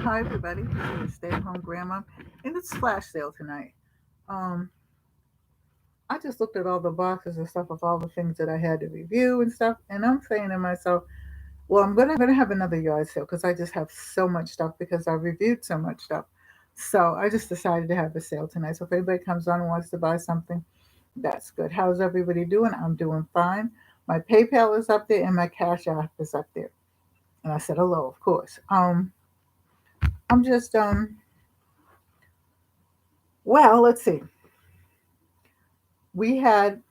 Hi everybody, this is Stay at Home Grandma, and it's flash sale tonight. Um, I just looked at all the boxes and stuff of all the things that I had to review and stuff, and I'm saying to myself, well, I'm gonna have another yard sale because I just have so much stuff because I reviewed so much stuff. So I just decided to have a sale tonight. So if anybody comes on and wants to buy something, that's good. How's everybody doing? I'm doing fine. My PayPal is up there and my Cash App is up there, and I said hello, of course. I'm just Well, let's see. We had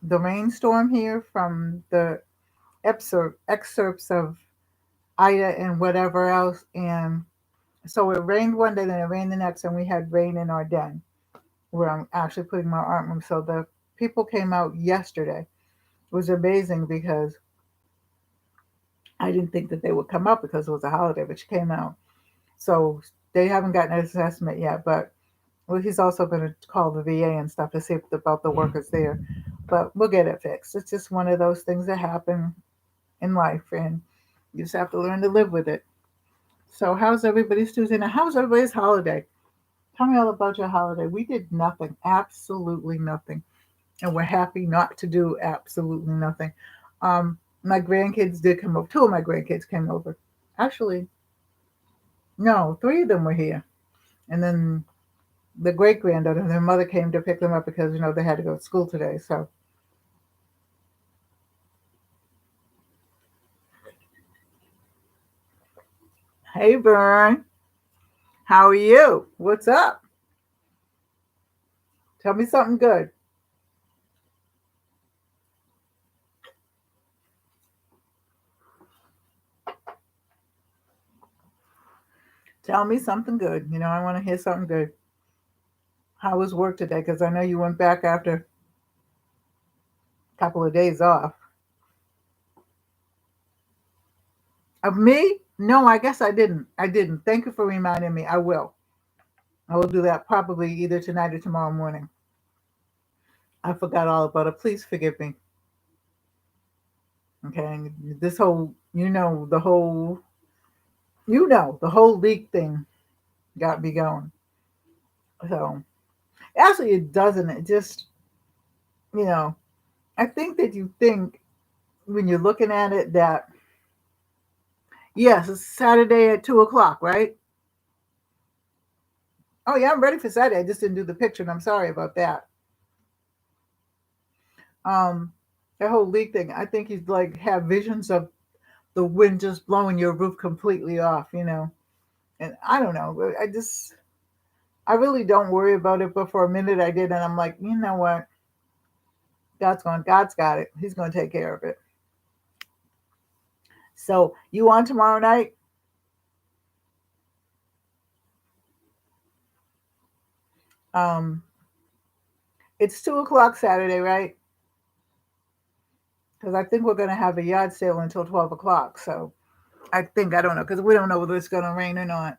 the rainstorm here from the excerpts of Ida and whatever else. And so it rained one day, then it rained the next, and we had rain in our den where I'm actually putting my art room. So the people came out yesterday. It was amazing because I didn't think that they would come up because it was a holiday, but she came out. So they haven't gotten an assessment yet, but well, he's also going to call the VA and stuff to see about the workers there. But we'll get it fixed. It's just one of those things that happen in life, and you just have to learn to live with it. So, how's everybody's Tuesday? Now, how's everybody's holiday? Tell me all about your holiday. We did nothing, absolutely nothing, and we're happy not to do absolutely nothing. My grandkids did come over. Two of my grandkids came over. Actually, no, three of them were here, and then the great granddaughter, their mother came to pick them up because they had to go to school today. So, hey, Vern, how are you? What's up? Tell me something good. Tell me something good. I want to hear something good. How was work today? Because I know you went back after a couple of days off. Of me? No, I guess I didn't. I didn't. Thank you for reminding me. I will. I will do that probably either tonight or tomorrow morning. I forgot all about it. Please forgive me. Okay. This whole, the whole leak thing got me going. So actually, it doesn't. It just, you know, I think that you think when you're looking at it that, yes, it's Saturday at 2 o'clock, right? Oh, yeah, I'm ready for Saturday. I just didn't do the picture, and I'm sorry about that. Um, that whole leak thing, I think he's like have visions of the wind just blowing your roof completely off. And I don't know. I really don't worry about it, but for a minute I did, and I'm like, you know what? God's got it. He's going to take care of it. So, you on tomorrow night? Um, it's 2 o'clock Saturday, right? Because I think we're going to have a yard sale until 12 o'clock. So, I don't know, because we don't know whether it's going to rain or not.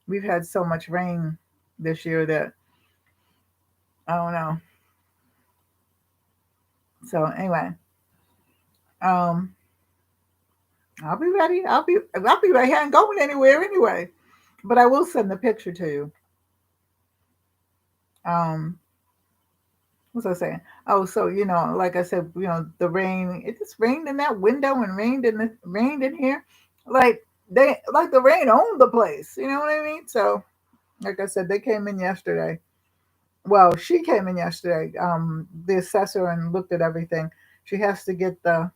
We've had so much rain this year that I don't know. So, anyway, um, I'll be ready. I'll be right here and going anywhere anyway. But I will send the picture to you. Um, what was I saying? Oh, so like I said, the rain. It just rained in that window and rained in here. Like the rain owned the place. You know what I mean? So, like I said, they came in yesterday. Well, she came in yesterday. The assessor and looked at everything. She has to get the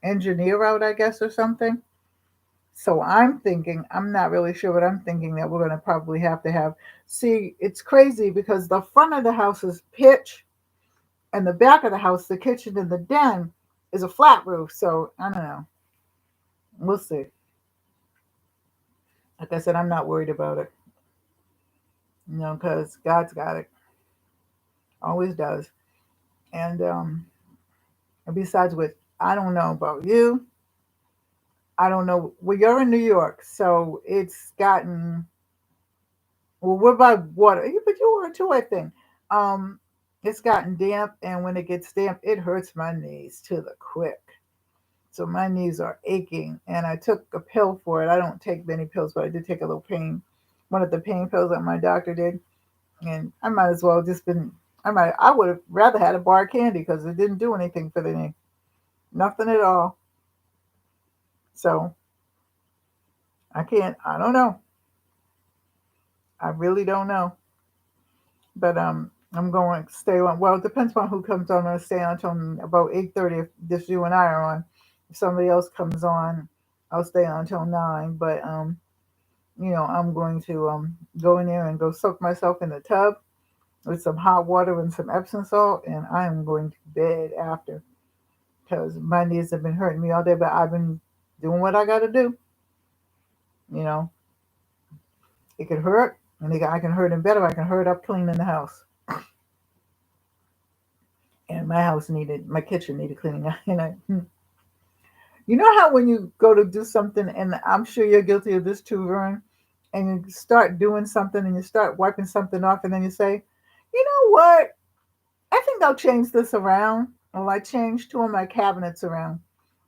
engineer out, I guess, or something. So I'm thinking, I'm not really sure, but I'm thinking that we're going to probably have to have. See, it's crazy because the front of the house is pitch, and the back of the house, the kitchen and the den, is a flat roof. So I don't know. We'll see. Like I said, I'm not worried about it, because God's got it, always does. And besides, with I don't know about you. I don't know. Well, you're in New York, so it's gotten. Well, we're by water, but you were too, I think. Um, it's gotten damp, and when it gets damp, it hurts my knees to the quick. So my knees are aching, and I took a pill for it. I don't take many pills, but I did take a little one of the pain pills that my doctor did, and I might as well just been. I would have rather had a bar of candy because it didn't do anything for the knee, nothing at all. So I can't. I don't know. I really don't know. But I'm going to stay on. Well, it depends on who comes on. I'm gonna stay on until about 8:30. If just you and I are on, if somebody else comes on, I'll stay on until 9. But I'm going to go in there and go soak myself in the tub with some hot water and some Epsom salt, and I am going to bed after because my knees have been hurting me all day. But I've been doing what I got to do. You know, it could hurt, and I can hurt it better. I can hurt up cleaning the house. And my kitchen needed cleaning. And you know how when you go to do something, and I'm sure you're guilty of this too, Vern, and you start doing something and you start wiping something off, and then you say, you know what? I think I'll change this around. Well, I changed two of my cabinets around,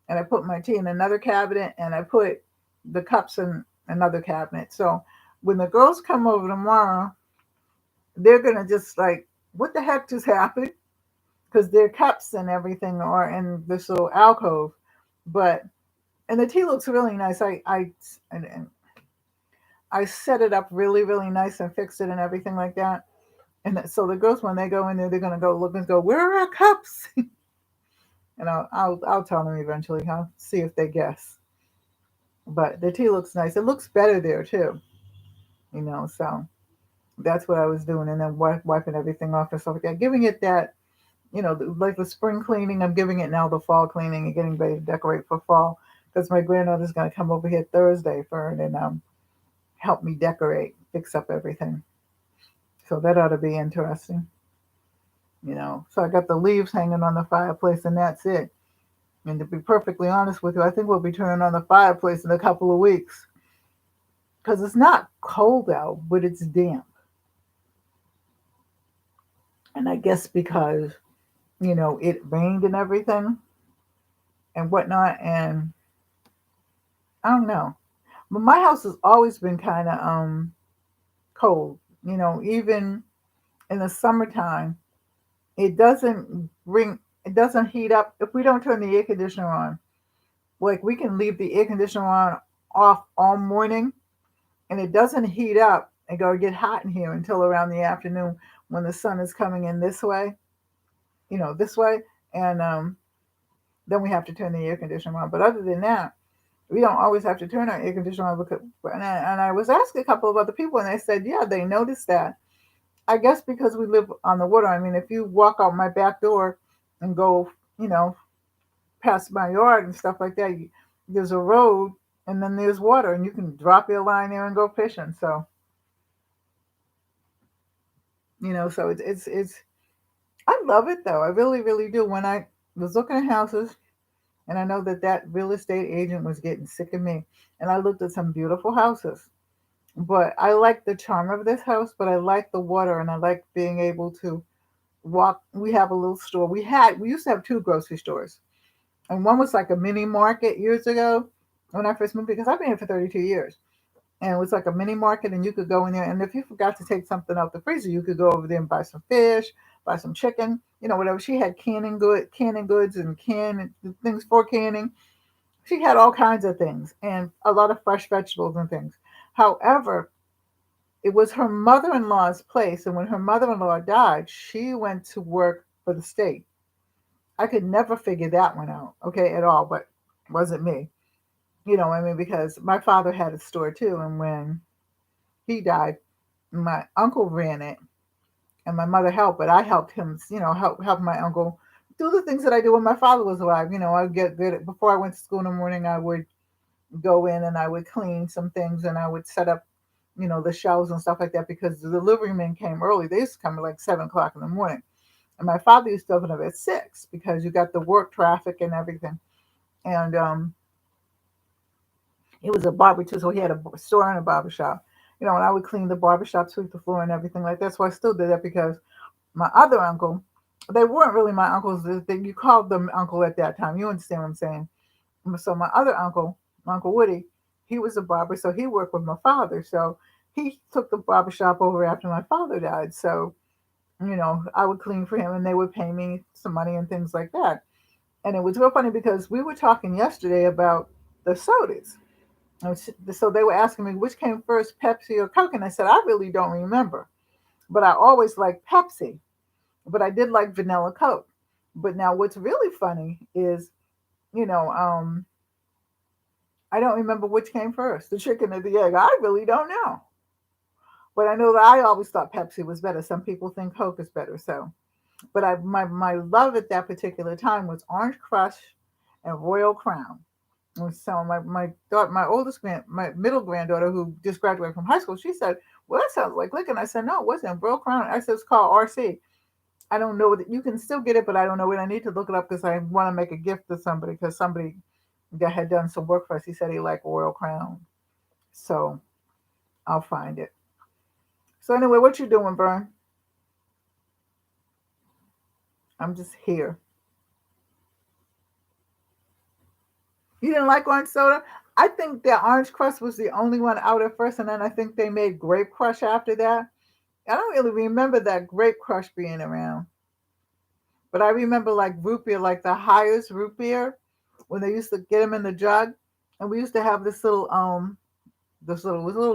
and I put my tea in another cabinet, and I put the cups in another cabinet. So when the girls come over tomorrow, they're gonna just like, what the heck just happened? Because their cups and everything are in this little alcove. But and the tea looks really nice. And I set it up really really nice and fixed it and everything like that. And so the girls, when they go in there, they're gonna go look and go, where are our cups? And I'll tell them eventually. I'll see if they guess. But the tea looks nice. It looks better there too. So that's what I was doing, and then wiping everything off and stuff like that, giving it that like the spring cleaning, I'm giving it now the fall cleaning and getting ready to decorate for fall because my granddaughter's going to come over here Thursday for it and help me decorate, fix up everything. So that ought to be interesting. So I got the leaves hanging on the fireplace and that's it. And to be perfectly honest with you, I think we'll be turning on the fireplace in a couple of weeks because it's not cold out, but it's damp. And I guess because, it rained and everything and whatnot. And I don't know. But my house has always been kind of cold. Even in the summertime, it doesn't heat up if we don't turn the air conditioner on. Like we can leave the air conditioner on off all morning, and it doesn't heat up and go get hot in here until around the afternoon when the sun is coming in this way. This way, and then we have to turn the air conditioner on. But other than that, we don't always have to turn our air conditioner on because, and I was asking a couple of other people and they said, yeah, they noticed that. I guess because we live on the water. I mean, if you walk out my back door and go, past my yard and stuff like that, there's a road and then there's water and you can drop your line there and go fishing. So, so it's, I love it though. I really, really do. When I was looking at houses, and I know that real estate agent was getting sick of me. And I looked at some beautiful houses. But I like the charm of this house, but I like the water and I like being able to walk. We have a little store. We used to have two grocery stores. And one was like a mini market years ago when I first moved because I've been here for 32 years. And it was like a mini market, and you could go in there. And if you forgot to take something out the freezer, you could go over there and buy some fish, buy some chicken, whatever. She had canning goods, and things for canning. She had all kinds of things and a lot of fresh vegetables and things. However, it was her mother-in-law's place, and when her mother-in-law died, she went to work for the state. I could never figure that one out, okay, at all, but it wasn't me. Because my father had a store too, and when he died, my uncle ran it, and my mother helped, but I helped him, help my uncle do the things that I did when my father was alive. I'd get good before I went to school in the morning. I would go in and I would clean some things, and I would set up, the shelves and stuff like that because the delivery men came early. They used to come at like 7 o'clock in the morning, and my father used to open up at 6 because you got the work traffic and everything, and it was a barber too, so he had a store and a barber shop. And I would clean the barber shop, sweep the floor, and everything like that. So I still did that because my other uncle, they weren't really my uncles. You called them uncle at that time. You understand what I'm saying? So my other uncle, Uncle Woody, he was a barber, so he worked with my father. So he took the barber shop over after my father died. So, I would clean for him and they would pay me some money and things like that. And it was real funny because we were talking yesterday about the sodas. So they were asking me which came first, Pepsi or Coke, and I said I really don't remember, but I always liked Pepsi, but I did like vanilla Coke. But now what's really funny is, you know, I don't remember which came first, the chicken or the egg. I really don't know, but I know that I always thought Pepsi was better. Some people think Coke is better, so. But my love at that particular time was Orange Crush and Royal Crown. And so my oldest my middle granddaughter who just graduated from high school, she said, "Well, that sounds like liquor." I said, "No, it wasn't Royal Crown." I said, "It's called RC." I don't know that you can still get it, but I don't know it. I need to look it up because I want to make a gift to somebody because somebody that had done some work for us. He said he liked Royal Crown, so I'll find it. So anyway, what you doing, Vern? I'm just here. You didn't like orange soda? I think that Orange Crush was the only one out at first, and then I think they made Grape Crush after that. I don't really remember that Grape Crush being around, but I remember like root beer, like the highest root beer, when they used to get them in the jug, and we used to have this little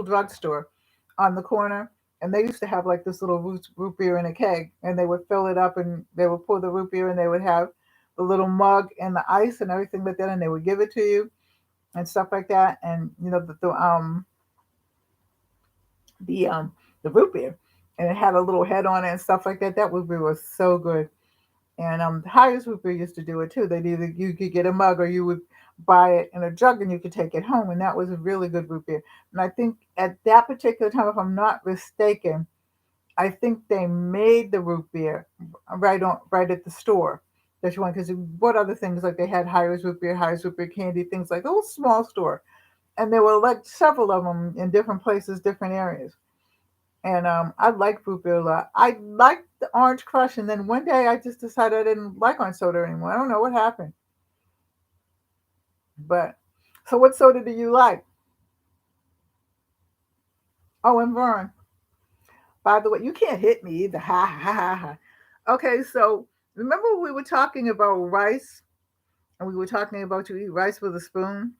drugstore on the corner, and they used to have like this little root beer in a keg, and they would fill it up, and they would pour the root beer, and they would have the little mug and the ice and everything like that, and they would give it to you and stuff like that, and the root beer, and it had a little head on it and stuff like that. That root beer was so good. And the highest root beer used to do it too. They'd either you could get a mug or you would buy it in a jug and you could take it home, and that was a really good root beer. And I think at that particular time, if I'm not mistaken, I think they made the root beer right at the store that you want because what other things like they had highest root beer candy, things like a little small store, and there were like several of them in different places, different areas. And I like root beer a lot. I liked the Orange Crush, and then one day I just decided I didn't like orange soda anymore. I don't know what happened, but so what soda do you like? Oh, and Vern, by the way, you can't hit me either. Ha ha ha ha. Okay, so remember we were talking about rice, and we were talking about you eat rice with a spoon,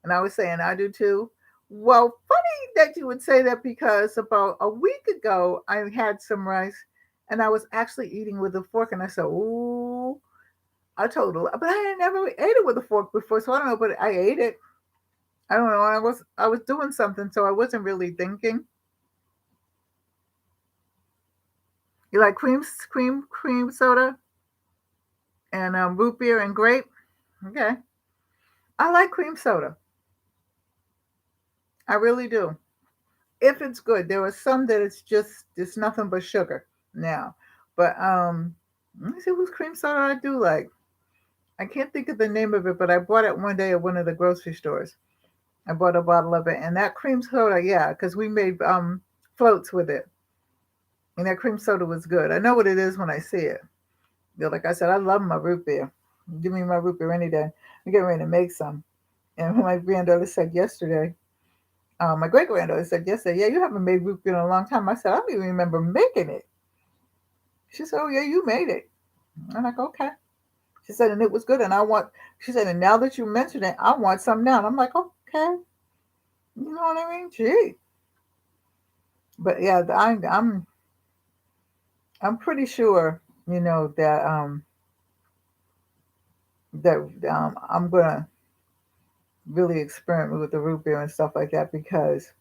and I was saying I do too. Well, funny that you would say that because about a week ago I had some rice and I was actually eating with a fork, and I said, "Ooh," I told her, but I had never ate it with a fork before, so I don't know, but I ate it. I don't know. I was doing something, so I wasn't really thinking. You like cream soda and root beer and grape? Okay, I like cream soda. I really do. If it's good. There are some that it's nothing but sugar now. But let me see whose cream soda I do like. I can't think of the name of it, but I bought it one day at one of the grocery stores. I bought a bottle of it, and that cream soda, yeah, because we made floats with it, and that cream soda was good. I know what it is when I see it. Like I said, I love my root beer. Give me my root beer any day. I'm getting ready to make some. And my granddaughter said yesterday, my great granddaughter said yesterday, "Yeah, you haven't made root beer in a long time." I said, "I don't even remember making it." She said, "Oh yeah, you made it." I'm like, "Okay." She said, "And it was good." And she said, "And now that you mentioned it, I want some now." And I'm like, "Okay." You know what I mean? Gee. But yeah, I'm pretty sure, that I'm gonna really experiment with the root beer and stuff like that because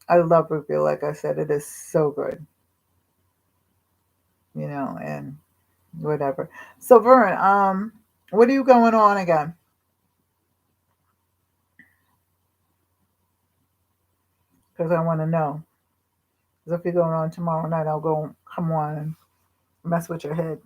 I love root beer. Like I said, it is so good, and whatever. So Vern, what are you going on again? Because I want to know. Because if you're going on tomorrow night, I'll go come on and mess with your head.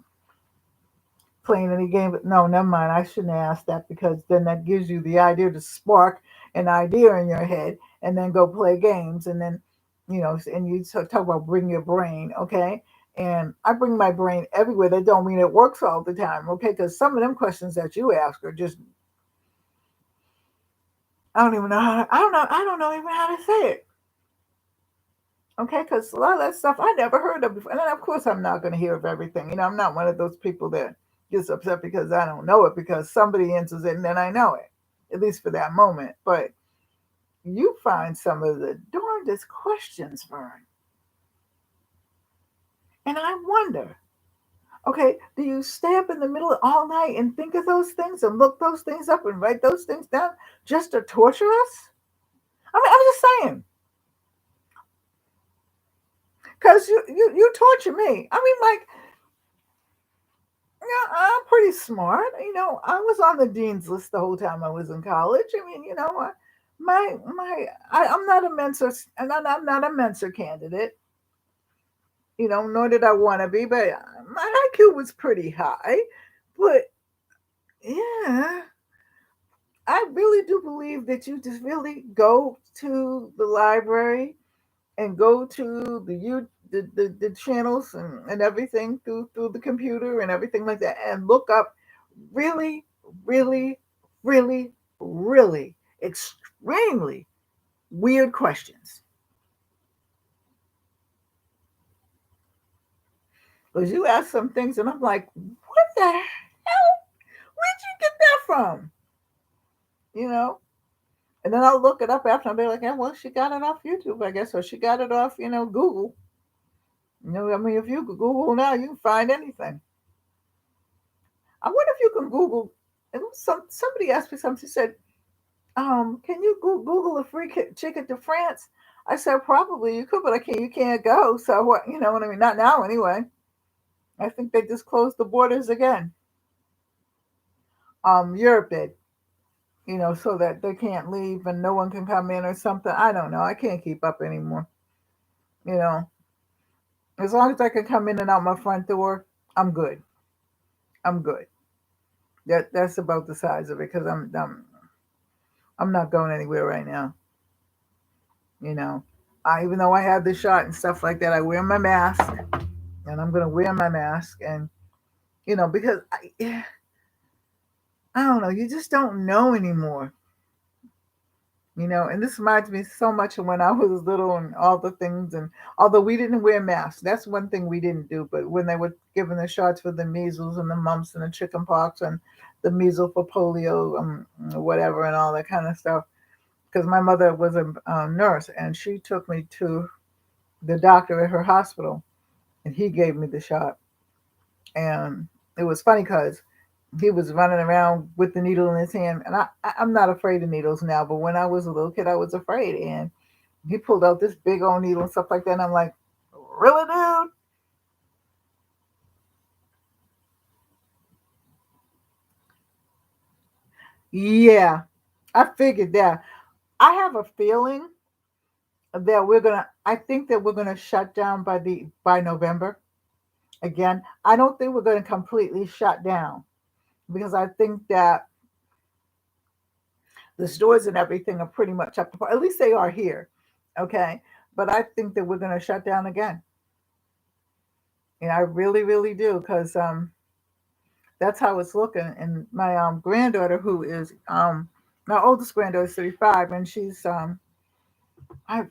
Playing any game, but no, never mind. I shouldn't ask that because then that gives you the idea to spark an idea in your head and then go play games and then, and you talk about bring your brain, okay? And I bring my brain everywhere. That don't mean it works all the time, okay? Because some of them questions that you ask are just I don't even know I don't know even how to say it. Okay, because a lot of that stuff I never heard of before. And then of course I'm not going to hear of everything. I'm not one of those people that gets upset because I don't know it because somebody answers it and then I know it, at least for that moment. But you find some of the darndest questions, Vern. And I wonder, okay, do you stay up in the middle all night and think of those things and look those things up and write those things down just to torture us? I mean, I'm just saying, because you torture me. I mean, like, yeah, I'm pretty smart. I was on the dean's list the whole time I was in college. I mean, I'm not a Mensa, and I'm not a Mensa candidate. Nor did I want to be, but my IQ was pretty high. But yeah, I really do believe that you just really go to the library and go to the channels and everything through the computer and everything like that and look up really, really, really, really extremely weird questions. Because you ask some things and I'm like, what the hell? Where'd you get that from? You know? And then I'll look it up after and be like, yeah, well, she got it off YouTube, I guess, or she got it off, Google. I mean, if you Google now, you can find anything. I wonder if you can Google. And somebody asked me something. She said, can you Google a free ticket to France? I said, probably you could, but I can't. You can't go. So what? You know what I mean? Not now, anyway. I think they just closed the borders again. Europe did. So that they can't leave and no one can come in or something. I don't know. I can't keep up anymore. You know, as long as I can come in and out my front door, I'm good. I'm good. That's about the size of it because I'm not going anywhere right now. You know, even though I have the shot and stuff like that, I wear my mask and I'm gonna wear my mask and because I don't know, you just don't know anymore. And this reminds me so much of when I was little and all the things. And although we didn't wear masks, that's one thing we didn't do. But when they were giving the shots for the measles and the mumps and the chicken pox and the measles for polio, whatever, and all that kind of stuff, because my mother was a nurse and she took me to the doctor at her hospital and he gave me the shot. And it was funny because he was running around with the needle in his hand. And I'm not afraid of needles now, but when I was a little kid, I was afraid. And he pulled out this big old needle and stuff like that. And I'm like, really, dude? Yeah, I figured that. I have a feeling that I think that we're gonna shut down by November. Again, I don't think we're gonna completely shut down because I think that the stores and everything are pretty much up to par. At least they are here. Okay. But I think that we're going to shut down again. And I really, really do because that's how it's looking. And my granddaughter, who is my oldest granddaughter, is 35, and I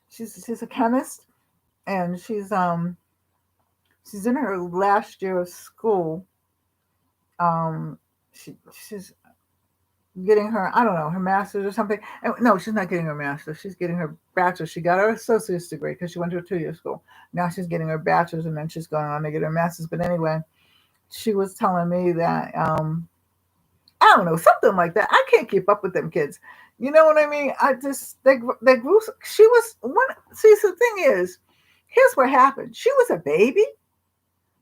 she's a chemist, and she's in her last year of school. Um, she's getting her, I don't know, her master's or something. And no, she's not getting her master's. She's getting her bachelor's. She got her associate's degree because she went to a 2-year school. Now she's getting her bachelor's and then she's going on to get her master's. But anyway, she was telling me that, I don't know, something like that. I can't keep up with them kids. You know what I mean? They grew, she was one, see, so the thing is, here's what happened. She was a baby,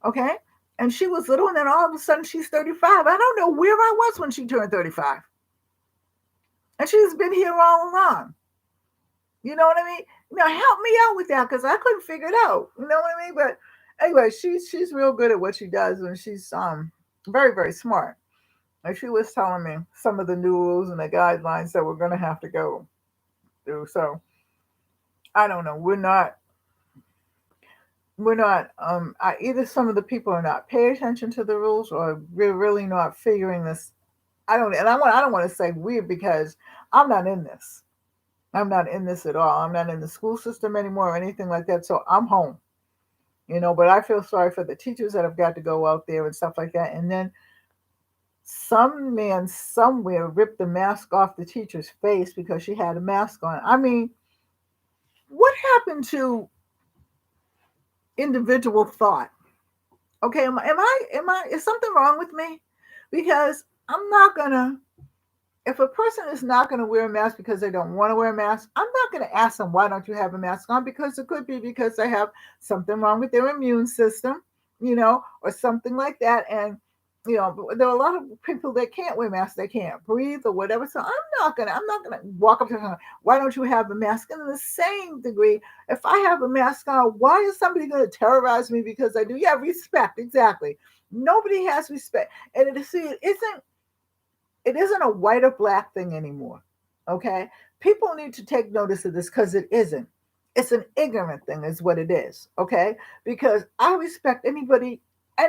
okay? And she was little, and then all of a sudden she's 35. I don't know where I was when she turned 35. And she's been here all along. You know what I mean? Now help me out with that because I couldn't figure it out. You know what I mean? But anyway, she's real good at what she does, and she's very, very smart. And she was telling me some of the new rules and the guidelines that we're gonna have to go through. So I don't know. We're not either some of the people are not paying attention to the rules or we're really not figuring this I don't want to say weird because I'm not in this. I'm not in this at all. I'm not in the school system anymore or anything like that. So I'm home, but I feel sorry for the teachers that have got to go out there and stuff like that. And then some man somewhere ripped the mask off the teacher's face because she had a mask on. I mean, what happened to individual thought? Okay, is something wrong with me? Because I'm not gonna, if a person is not going to wear a mask because they don't want to wear a mask, I'm not going to ask them, why don't you have a mask on? Because it could be because they have something wrong with their immune system, or something like that. And, there are a lot of people that can't wear masks. They can't breathe or whatever. So I'm not going to walk up to them, why don't you have a mask? And in the same degree, if I have a mask on, why is somebody going to terrorize me because I do? Yeah, respect. Exactly. Nobody has respect. And it isn't a white or black thing anymore. Okay. People need to take notice of this because it isn't. It's an ignorant thing, is what it is. Okay. Because I respect anybody. I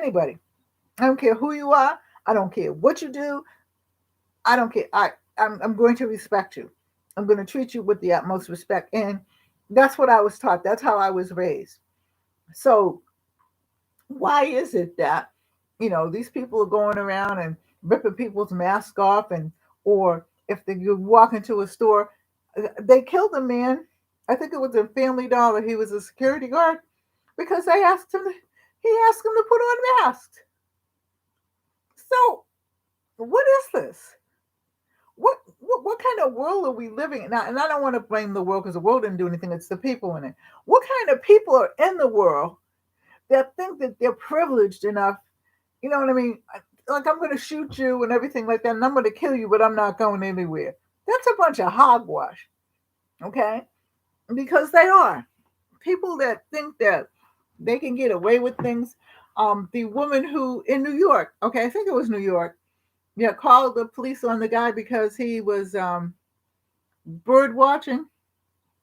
don't care who you are. I don't care what you do. I don't care. I'm going to respect you. I'm going to treat you with the utmost respect. And that's what I was taught. That's how I was raised. So why is it that these people are going around and ripping people's masks off, and or if you walk into a store, they killed a man. I think it was a Family Dollar. He was a security guard because he asked him to put on masks. So what is this? What kind of world are we living in now? And I don't want to blame the world because the world didn't do anything. It's the people in it. What kind of people are in the world that think that they're privileged enough? You know what I mean? Like, I'm going to shoot you and everything like that, and I'm going to kill you, but I'm not going anywhere. That's a bunch of hogwash, okay? Because they are. People that think that they can get away with things. The woman who in New York, okay, I think it was New York, yeah, called the police on the guy because he was bird watching.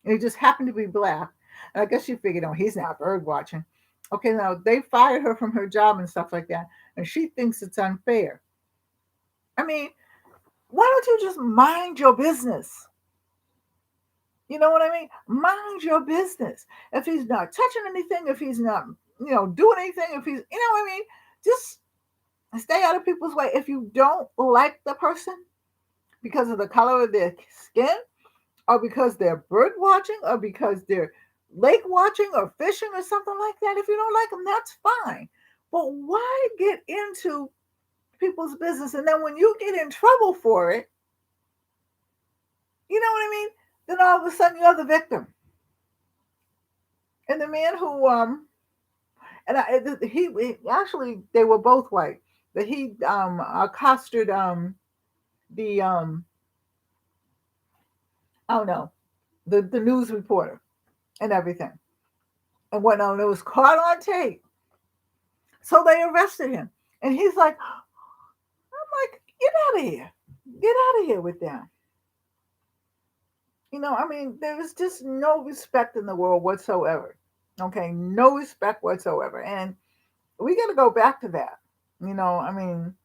And he just happened to be black. And I guess she figured, oh, he's not bird watching. Okay, now they fired her from her job and stuff like that. And she thinks it's unfair. I mean, why don't you just mind your business? You know what I mean? Mind your business. If he's not touching anything, if he's not, doing anything, if he's, what I mean? Just stay out of people's way. If you don't like the person because of the color of their skin, or because they're bird watching, or because they're lake watching or fishing or something like that, if you don't like them, that's fine. But why get into people's business? And then when you get in trouble for it, you know what I mean? Then all of a sudden you're the victim. And the man who he actually, they were both white, but he accosted the I don't know, the news reporter and everything, and whatnot. It was caught on tape, so they arrested him. And he's like, I'm like, get out of here with that. I mean, there is just no respect in the world whatsoever. Okay, no respect whatsoever, and we got to go back to that. I mean,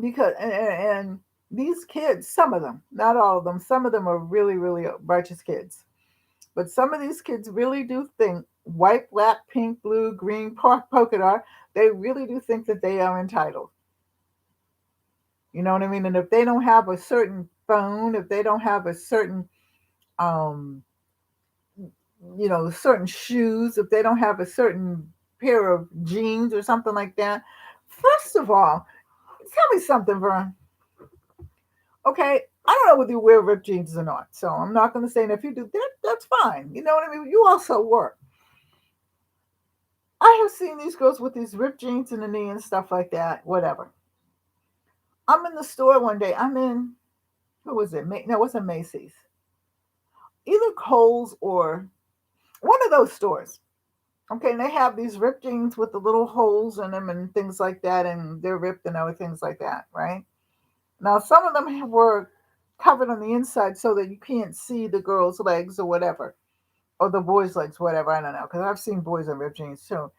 because and these kids, some of them, not all of them, some of them are really, really righteous kids. But some of these kids really do think white, black, pink, blue, green, polka dot, they really do think that they are entitled. You know what I mean? And if they don't have a certain phone, if they don't have a certain, um, certain shoes, if they don't have a certain pair of jeans or something like that, first of all, tell me something, Vern. Okay, I don't know whether you wear ripped jeans or not, so I'm not going to say. And if you do that, that's fine. You know what I mean? You also work. I have seen these girls with these ripped jeans in the knee and stuff like that. Whatever. I'm in the store one day. I'm in, who was it? No, it wasn't Macy's. Either Kohl's or one of those stores. Okay, and they have these ripped jeans with the little holes in them and things like that, and they're ripped and other things like that, right? Now, some of them were covered on the inside so that you can't see the girl's legs or whatever, or the boy's legs, whatever. I don't know, because I've seen boys in ripped jeans too.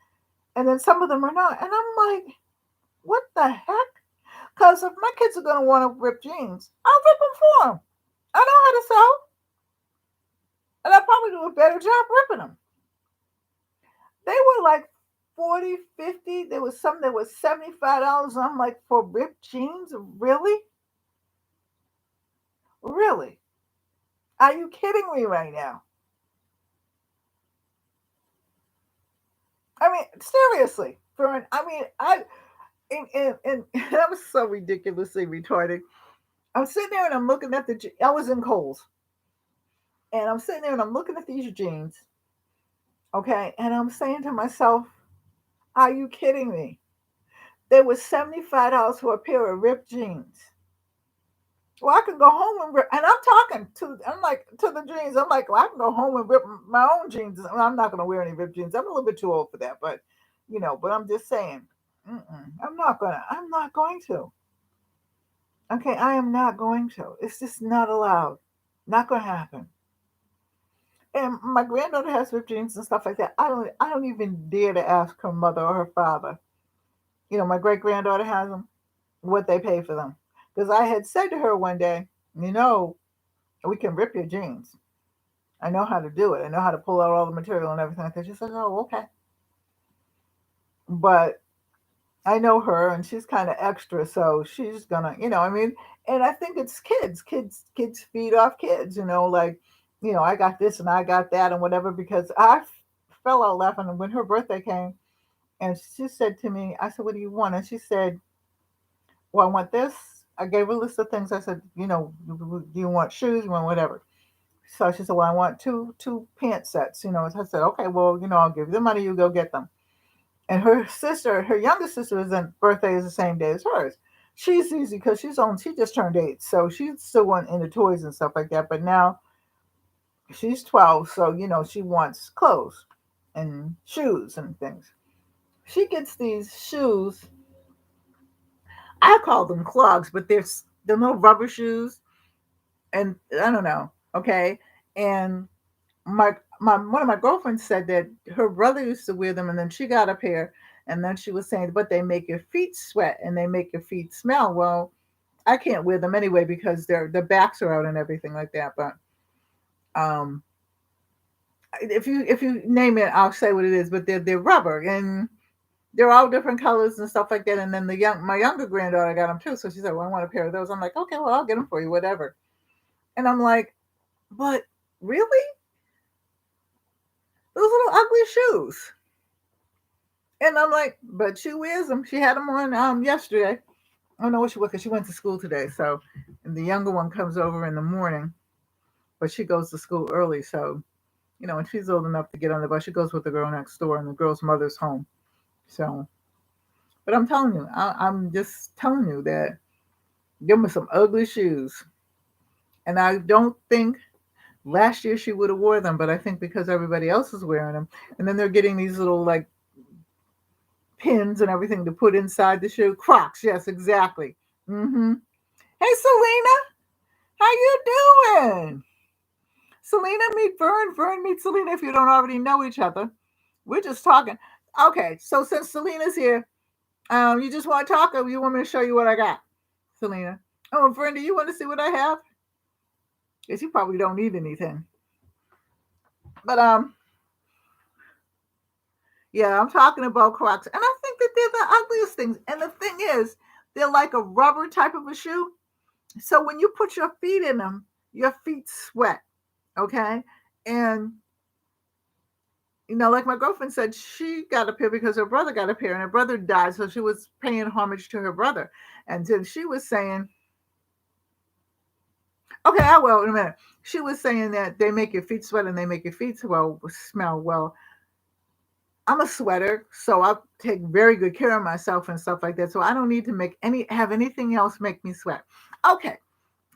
And then some of them are not. And I'm like, what the heck? Because if my kids are going to want to rip jeans, I'll rip them for them. I know how to sew, and I probably do a better job ripping them. They were like 40, 50. There was some that was $75. I'm like, for ripped jeans? Really? Really? Are you kidding me right now? I mean, seriously. And that was so ridiculously retarded. I'm sitting there and I'm looking at I was in Kohl's. And I'm sitting there and I'm looking at these jeans. Okay. And I'm saying to myself, are you kidding me? They were $75 for a pair of ripped jeans. Well, I can go home and rip, and I'm like, to the jeans. I'm like, well, I can go home and rip my own jeans. I'm not going to wear any ripped jeans. I'm a little bit too old for that, but I'm just saying, I'm not going to. Okay, I am not going to. It's just not allowed. Not going to happen. And my granddaughter has ripped jeans and stuff like that. I don't even dare to ask her mother or her father. My great granddaughter has them. What they pay for them. Because I had said to her one day, we can rip your jeans. I know how to do it. I know how to pull out all the material and everything like that. She says, oh, okay. But I know her and she's kind of extra. So she's going to, and I think it's kids. Kids feed off kids, I got this and I got that and whatever, because I fell out laughing when her birthday came. And she said to me, I said, what do you want? And she said, well, I want this. I gave her a list of things. I said, do you want shoes? You want whatever? So she said, well, I want two pant sets. So I said, okay, well, I'll give you the money. You go get them. And her younger sister's birthday is the same day as hers. She's easy because she just turned 8. So she's still went into toys and stuff like that. But now she's 12. So, she wants clothes and shoes and things. She gets these shoes. I call them clogs, but they're no rubber shoes, and I don't know. Okay, and my one of my girlfriends said that her brother used to wear them, and then she got a pair, and then she was saying, but they make your feet sweat and they make your feet smell. Well, I can't wear them anyway because the backs are out and everything like that. But um, if you name it, I'll say what it is. But they're rubber and they're all different colors and stuff like that. And then my younger granddaughter got them too. So she said, well, I want a pair of those. I'm like, okay, well, I'll get them for you, whatever. And I'm like, but really? Those little ugly shoes. And I'm like, but she wears them. She had them on yesterday. I don't know what she wore because she went to school today. So, and the younger one comes over in the morning, but she goes to school early. So, when she's old enough to get on the bus, she goes with the girl next door, and the girl's mother's home. So, but I'm telling you, I'm just telling you that give me some ugly shoes. And I don't think last year she would have wore them, but I think because everybody else is wearing them, and then they're getting these little like pins and everything to put inside the shoe. Crocs, yes, exactly. Hey, Selena, how you doing? Selena, meet Vern. Vern, meet Selena if you don't already know each other. We're just talking. Okay, so since Selena's here, you just want to talk, or you want me to show you what I got, Selena? Oh, Vern, do you want to see what I have? Because you probably don't need anything. But yeah, I'm talking about Crocs, and I think that they're the ugliest things. And the thing is, they're like a rubber type of a shoe. So when you put your feet in them, your feet sweat. Okay, and like my girlfriend said, she got a pair because her brother got a pair, and her brother died, so she was paying homage to her brother. And then she was saying, okay, I will in a minute. She was saying that they make your feet sweat and they make your feet smell well. I'm a sweater, so I take very good care of myself and stuff like that. So I don't need to have anything else make me sweat. Okay,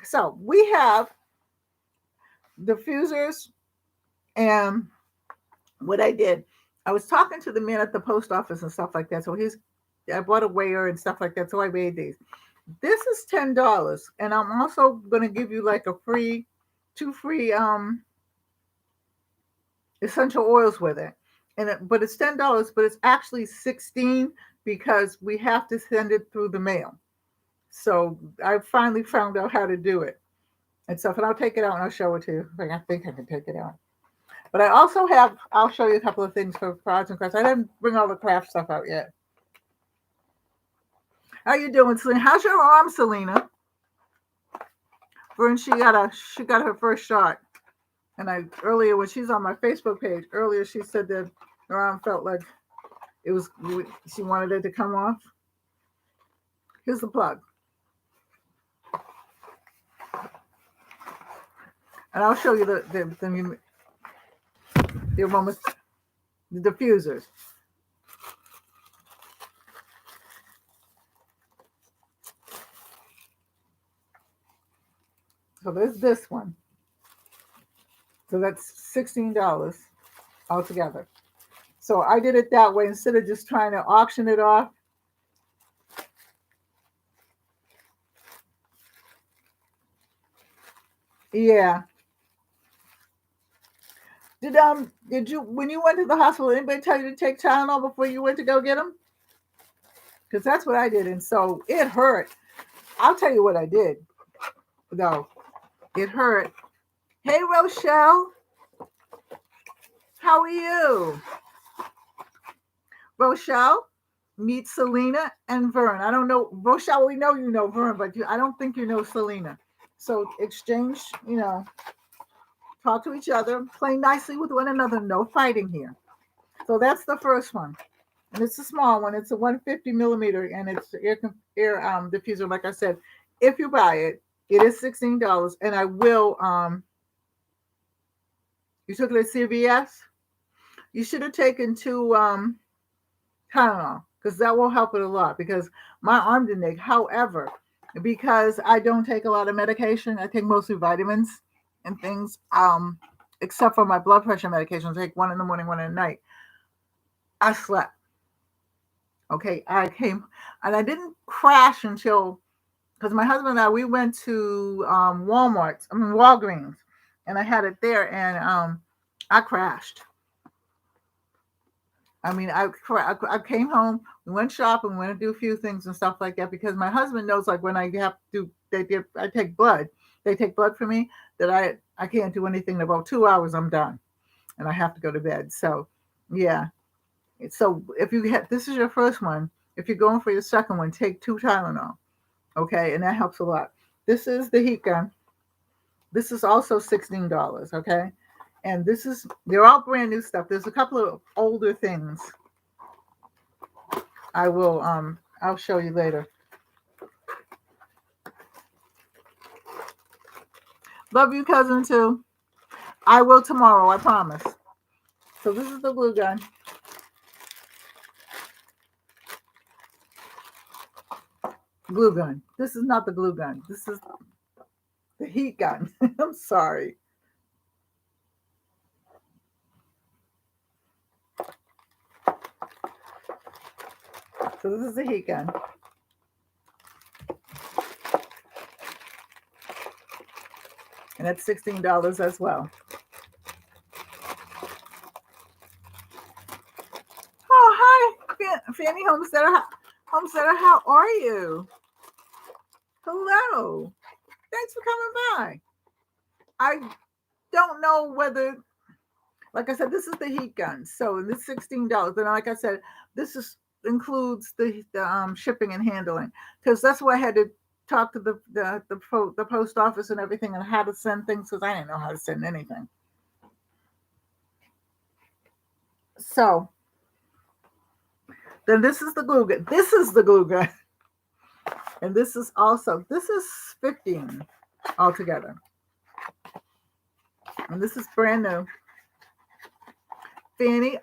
so we have diffusers, and what I did, I was talking to the man at the post office and stuff like that. So I bought a weigher and stuff like that. So I weighed these. This is $10, and I'm also gonna give you like two free essential oils with it. But it's $10, but it's actually $16 because we have to send it through the mail. So I finally found out how to do it and stuff. And I'll take it out and I'll show it to you. I think I can take it out. But I also have, I'll show you a couple of things for arts and crafts. I didn't bring all the craft stuff out yet. How you doing, Selena? How's your arm, Selena? Vern, she got her first shot. And I earlier when she's on my Facebook page, earlier she said that her arm felt like it was, she wanted it to come off. Here's the plug. And I'll show you the aroma, the diffusers. So there's this one. So that's $16 altogether. So I did it that way instead of just trying to auction it off. Yeah. Did you, when you went to the hospital, anybody tell you to take Tylenol before you went to go get them? Because that's what I did, and so it hurt. I'll tell you what I did, though. It hurt. Hey, Rochelle. How are you? Rochelle, meet Selena and Vern. I don't know. Rochelle, we know you know Vern, but I don't think you know Selena. So exchange, talk to each other, play nicely with one another. No fighting here. So that's the first one. And it's a small one. It's a 150 millimeter, and it's air diffuser. Like I said, if you buy it, it is $16. And I will. You took it at CVS. You should have taken two Tylenol because that will help it a lot. Because my arm didn't ache. However, because I don't take a lot of medication, I take mostly vitamins and things. Except for my blood pressure medication, I take one in the morning, one at night. I slept. Okay, I came and I didn't crash until because my husband and I we went to Walgreens, and I had it there, and I crashed. I mean, I came home, we went shopping, we went to do a few things and stuff like that because my husband knows like when I have to I take blood, they take blood for me that I can't do anything in about 2 hours. I'm done, and I have to go to bed. So yeah. So if you this is your first one, if you're going for your second one, take two Tylenol, okay, and that helps a lot. This is the heat gun. This is also $16, okay, and they're all brand new stuff. There's a couple of older things. I'll show you later. Love you, cousin, too. I will tomorrow, I promise. So this is the glue gun. Glue gun. This is not the glue gun. This is the heat gun. I'm sorry. So this is the heat gun. And that's $16 as well. Oh, hi, Fanny Homesteader. Homesteader, how are you? Hello. Thanks for coming by. I don't know whether, like I said, this is the heat gun. So this $16. And like I said, this includes the shipping and handling because that's why I had to talk to the post office and everything and how to send things because I didn't know how to send anything. So then this is the glue gun. This is the glue gun. And this is 15 altogether. And this is brand new. Fanny,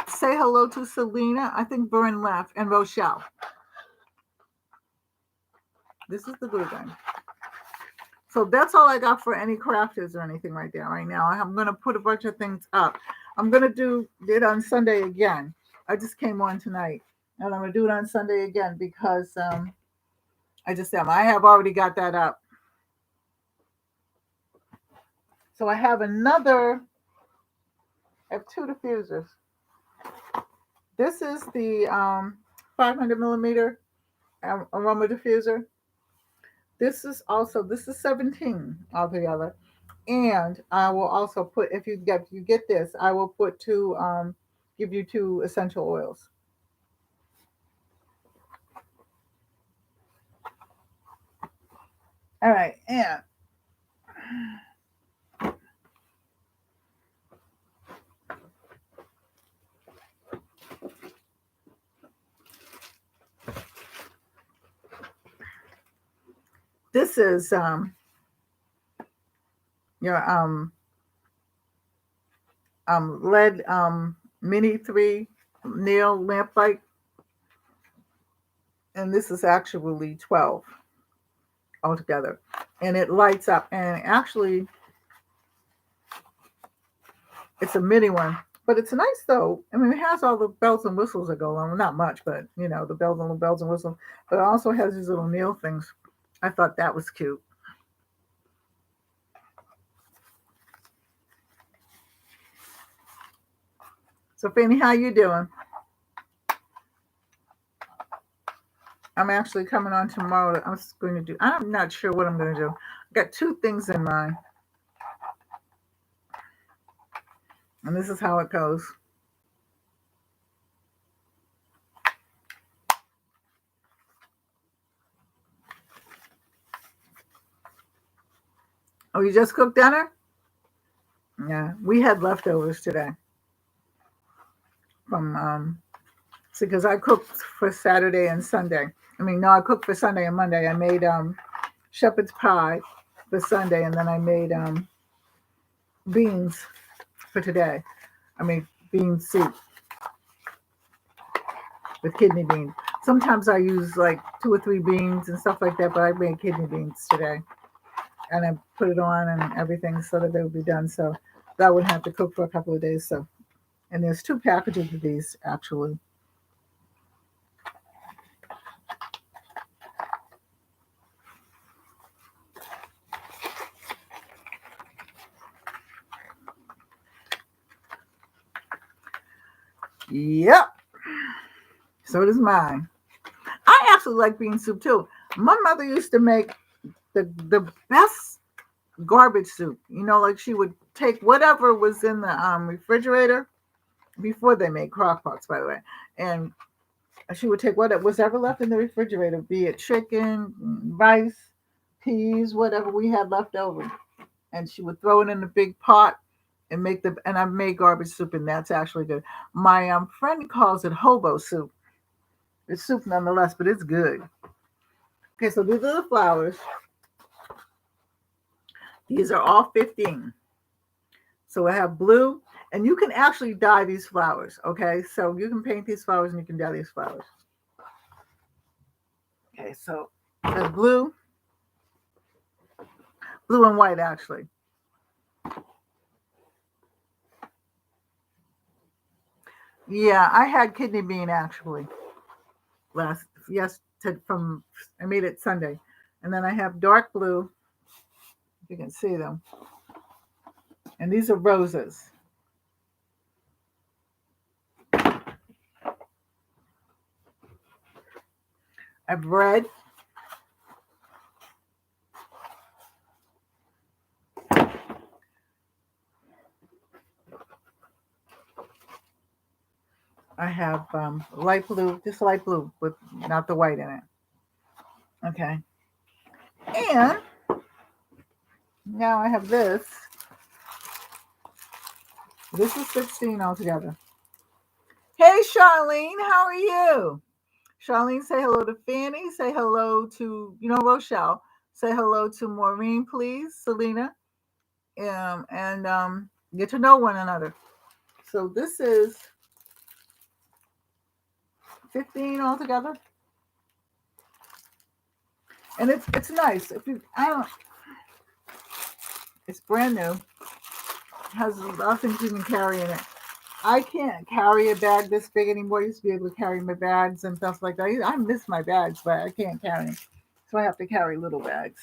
say hello to Selena. I think Vern left, and Rochelle. This is the glue gun. So that's all I got for any crafters or anything right now. I'm going to put a bunch of things up. I'm going to do it on Sunday again. I just came on tonight, and I'm going to do it on Sunday again because I just am. I have already got that up. So I have I have two diffusers. This is the 500 millimeter aroma diffuser. this is 17 altogether. And I will also put, if you get this, I will put give you 2 essential oils. All right, and this is your lead mini 3 nail lamp light, and this is actually 12 altogether, and it lights up. And actually, it's a mini one, but it's nice though. I mean, it has all the bells and whistles that go along. Well, not much, but the bells and whistles. But it also has these little nail things. I thought that was cute. So, Fanny, how you doing? I'm actually coming on tomorrow. I'm not sure what I'm going to do. I got 2 things in mind. And this is how it goes. Oh, you just cooked dinner? Yeah, we had leftovers today from because I cooked for Saturday and Sunday. I mean, no, I cooked for Sunday and Monday. I made shepherd's pie for Sunday, and then I made beans for today. I made bean soup with kidney beans. Sometimes I use like 2 or 3 beans and stuff like that, but I made kidney beans today. And I put it on and everything so that they would be done. So that would have to cook for a couple of days. So, and there's 2 packages of these actually. Yep. So does mine. I actually like bean soup too. My mother used to make the best garbage soup. Like she would take whatever was in the refrigerator before they made crock pots, by the way, and she would take what was ever left in the refrigerator, be it chicken, rice, peas, whatever we had left over, and she would throw it in a big pot and and I made garbage soup, and that's actually good. My friend calls it hobo soup. It's soup nonetheless, but it's good. Okay, so these are the flowers. These are all 15. So I have blue, and you can actually dye these flowers, okay? So you can paint these flowers and you can dye these flowers. Okay, so there's blue and white actually. Yeah, I had kidney bean actually I made it Sunday. And then I have dark blue, if you can see them. And these are roses. I have red. I have light blue, just light blue with not the white in it. Okay. And now I have this. This is 16 altogether. Hey, Charlene, how are you? Charlene, say hello to Fanny. Say hello to, Rochelle. Say hello to Maureen, please, Selena. And get to know one another. So this is 15 altogether. And it's nice. It's brand new. It has a lot of things you can carry in it. I can't carry a bag this big anymore. I used to be able to carry my bags and stuff like that. I miss my bags, but I can't carry them. So I have to carry little bags.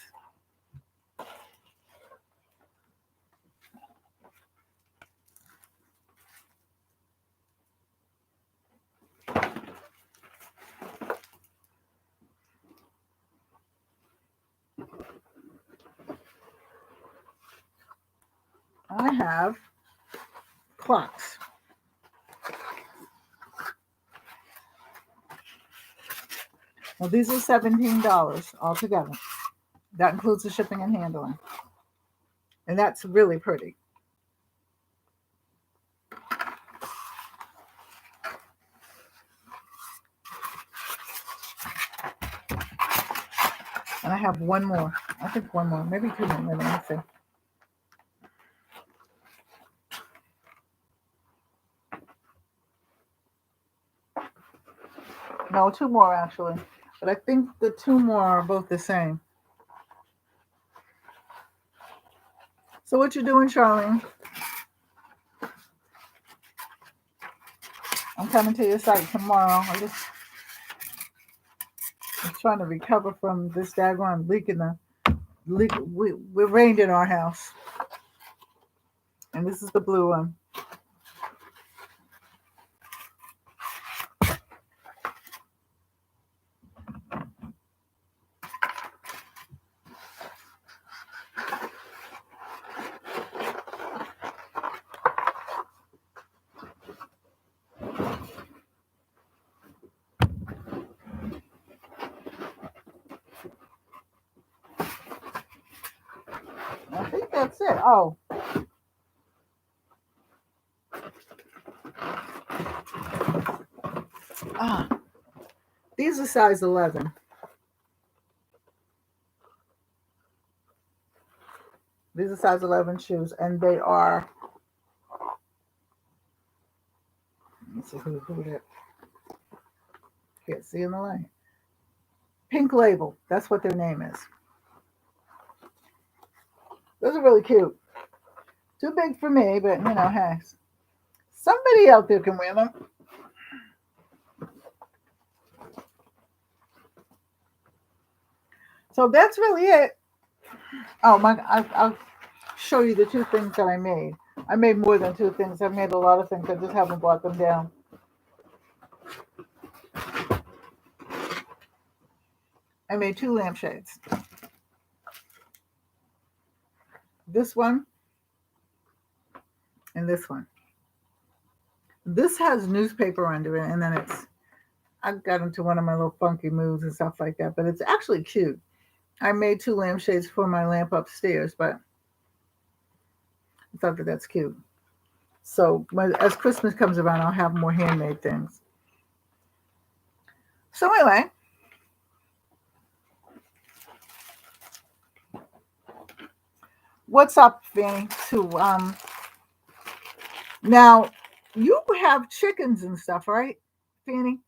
I have clocks. Well, these are $17 altogether. That includes the shipping and handling. And that's really pretty. And I have one more. I think one more. Maybe two more. Let me see. No, two more actually. But I think the two more are both the same. So what you doing, Charlene? I'm coming to your site tomorrow. I'm trying to recover from this daggone leak in the leak. We rained in our house. And this is the blue one. I think that's it. Oh. These are size 11. These are size 11 shoes, and they are. Let's see who that. Can't see in the light. Pink Label. That's what their name is. Those are really cute. Too big for me, but hey, somebody out there can wear them. So that's really it. Oh my! I'll show you the two things that I made. I made more than two things. I've made a lot of things. I just haven't brought them down. I made two lampshades. This one and this one. This has newspaper under it, and then I got into one of my little funky moods and stuff like that, but it's actually cute. I made two lampshades for my lamp upstairs, but I thought that that's cute. So as Christmas comes around, I'll have more handmade things. So anyway, what's up, Fanny? Now you have chickens and stuff, right, Fanny?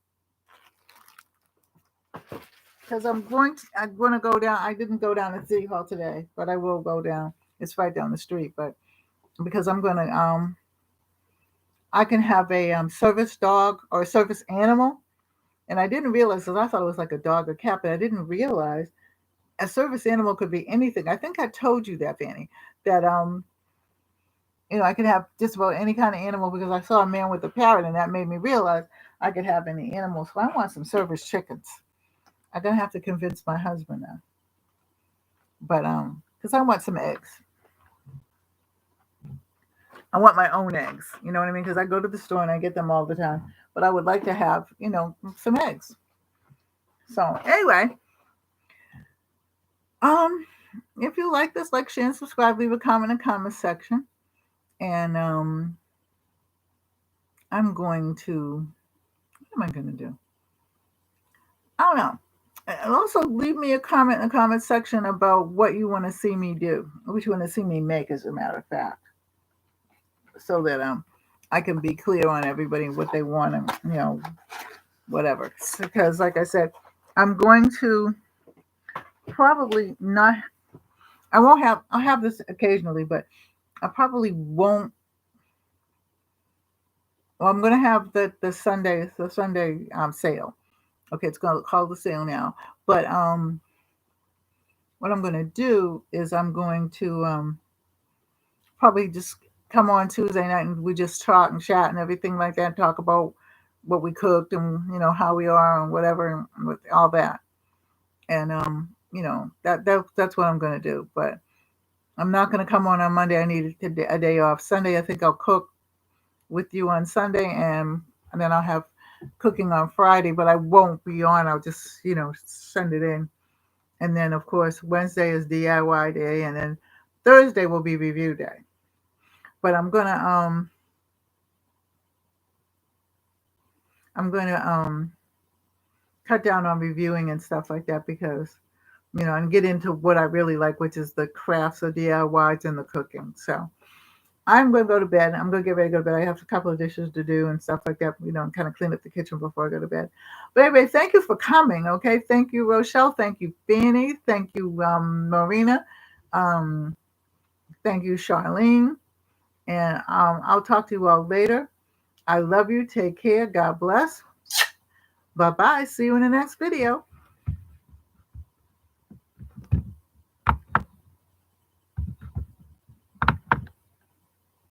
Because I'm going to go down. I didn't go down to City Hall today, but I will go down. It's right down the street, but because I'm going to I can have a service dog or a service animal, and I didn't realize, because I thought it was like a dog or cat, but I didn't realize a service animal could be anything. I think I told you that, Fanny, that I could have just about any kind of animal, because I saw a man with a parrot, and that made me realize I could have any animal. So I want some service chickens. I'm gonna have to convince my husband now, but because I want some eggs. I want my own eggs. You know what I mean? Because I go to the store and I get them all the time, but I would like to have some eggs. So anyway, if you like this, like, share, and subscribe. Leave a comment in the comment section, and I'm going to. What am I going to do? I don't know. And also leave me a comment in the comment section about what you want to see me do, what you want to see me make, as a matter of fact, so that I can be clear on everybody what they want, and whatever. Because like I said, I'm going to probably not. I'll have this occasionally, but I probably won't. Well, I'm going to have the Sunday sale. Okay, it's called the sale now. But what I'm going to do is I'm going to probably just come on Tuesday night, and we just talk and chat and everything like that. Talk about what we cooked, and how we are and whatever, and with all that. And that's what I'm going to do. But I'm not going to come on Monday. I need a day off. Sunday, I think I'll cook with you on Sunday, and then I'll have cooking on Friday, but I won't be on. I'll just, send it in. And then, of course, Wednesday is DIY day, and then Thursday will be review day. But I'm gonna cut down on reviewing and stuff like that because and get into what I really like, which is the crafts, the DIYs, and the cooking. So I'm going to go to bed. I'm going to get ready to go to bed. I have a couple of dishes to do and stuff like that, and kind of clean up the kitchen before I go to bed. But anyway, thank you for coming. Okay. Thank you, Rochelle. Thank you, Fanny. Thank you, Marina. Um, thank you, Charlene. And I'll talk to you all later. I love you. Take care. God bless. Bye bye. See you in the next video.